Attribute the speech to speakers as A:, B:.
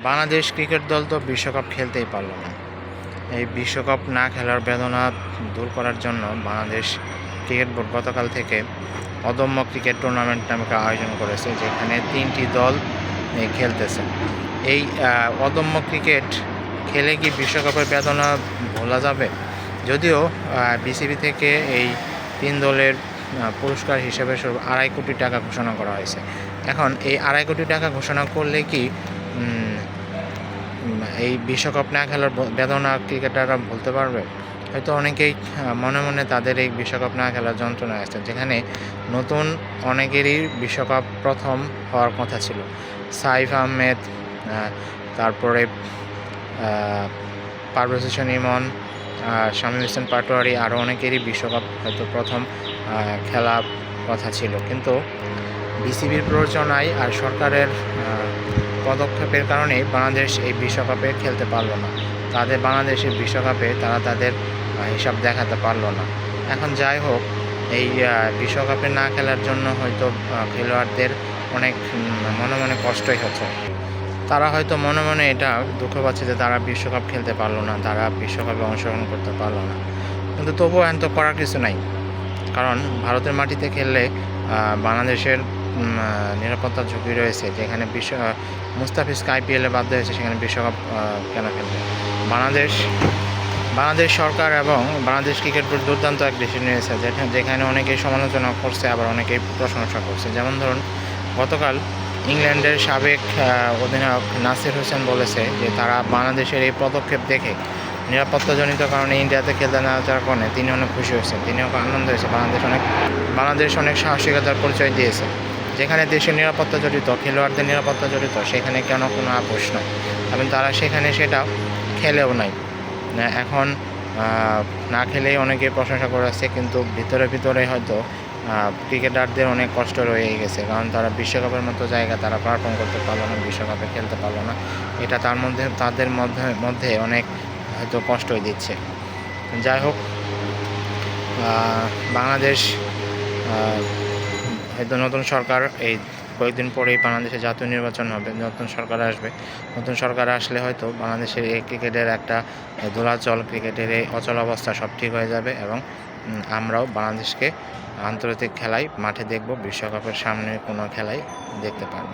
A: Bangladesh cricket দল তো বিশ্বকাপ খেলতেই পারল না। এই বিশ্বকাপ না খেলার বেদনা দূর করার জন্য বাংলাদেশ ক্রিকেট বোর্ড গতকাল থেকে অদম্য ক্রিকেট টুর্নামেন্ট নামে আয়োজন করেছে, যেখানে 3টি দল খেলতেছে। এই অদম্য ক্রিকেট খেলে কি বিশ্বকাপের বেদনা ভোলা যাবে? যদিও বিসিবি থেকে এই 3 দলের পুরস্কার হিসেবে 2.5 কোটি টাকা ঘোষণা করা হয়েছে। এখন এই 2.5 কোটি টাকা ঘোষণা করলে কি এই বিশ্বকাপ না খেলার বেদনা ক্রিকেটাররা বলতে পারবে? হয়তো অনেকেই মনে মনে তাদের এই বিশ্বকাপ না খেলার যন্ত্রণা আছে, যেখানে নতুন অনেকেরই বিশ্বকাপ প্রথম হওয়ার কথা ছিল। সাইফ আহমেদ, তারপরে পারভেজ হোসেন ইমন, শামীম হোসেন পাটোয়ারি, আরও অনেকেরই বিশ্বকাপ হয়তো প্রথম খেলা কথা ছিল, কিন্তু বিসিবির প্ররোচনায় আর সরকারের পদক্ষেপের কারণে বাংলাদেশ এই বিশ্বকাপে খেলতে পারলো না। বাংলাদেশের বিশ্বকাপে তারা তাদের হিসাব দেখাতে পারলো না। এখন যাই হোক, এই বিশ্বকাপে না খেলার জন্য হয়তো খেলোয়াড়দের অনেক মনে মনে কষ্টই হচ্ছে। তারা হয়তো মনে মনে এটা দুঃখ পাচ্ছে যে তারা বিশ্বকাপ খেলতে পারলো না, তারা বিশ্বকাপে অংশগ্রহণ করতে পারলো না। কিন্তু তবুও এখন তো করার কিছু নাই, কারণ ভারতের মাটিতে খেললে বাংলাদেশের নিরাপত্তা ঝুঁকি রয়েছে। যেখানে মুস্তাফিজকে IPL-এ বাধ্য হয়েছে, সেখানে বিশ্বকাপ কেন খেলবে? বাংলাদেশ সরকার এবং বাংলাদেশ ক্রিকেট বোর্ড দুর্দান্ত এক ডিসিশন নিয়েছে, যেখানে অনেকেই সমালোচনা করছে, আবার অনেকেই প্রশংসা করছে। যেমন ধরুন, গতকাল ইংল্যান্ডের সাবেক অধিনায়ক নাসির হোসেন বলেছে যে তারা বাংলাদেশের এই পদক্ষেপ দেখে নিরাপত্তাজনিত কারণে ইন্ডিয়াতে খেলতে না যাওয়ার কারণে তিনি অনেক খুশি হয়েছেন, তিনি অনেক আনন্দ হয়েছে। বাংলাদেশ অনেক সাহসিকতার পরিচয় দিয়েছে। যেখানে দেশের নিরাপত্তা জড়িত, খেলোয়াড়দের নিরাপত্তা জড়িত, সেখানে কেন কোনো আপোষ নয়, এবং তারা সেখানে সেটা খেলেও নাই। এখন না খেলেই অনেকে প্রশংসা করে আসছে, কিন্তু ভিতরে হয়তো ক্রিকেটারদের অনেক কষ্ট রয়ে গেছে, কারণ তারা বিশ্বকাপের মতো জায়গা তারা পারফর্ম করতে পারলো না, বিশ্বকাপে খেলতে পারলো না। এটা তাদের মধ্যে অনেক হয়তো কষ্টই দিচ্ছে। যাই হোক, বাংলাদেশ হয়তো নতুন সরকার, এই কয়েকদিন পরেই বাংলাদেশে জাতীয় নির্বাচন হবে, নতুন সরকার আসবে। নতুন সরকার আসলে হয়তো বাংলাদেশের এই ক্রিকেটের একটা দোলাচল, ক্রিকেটের এই অচল অবস্থা সব ঠিক হয়ে যাবে, এবং আমরাও বাংলাদেশকে আন্তর্জাতিক খেলায় মাঠে দেখব, বিশ্বকাপের সামনে কোনো খেলায় দেখতে পারব।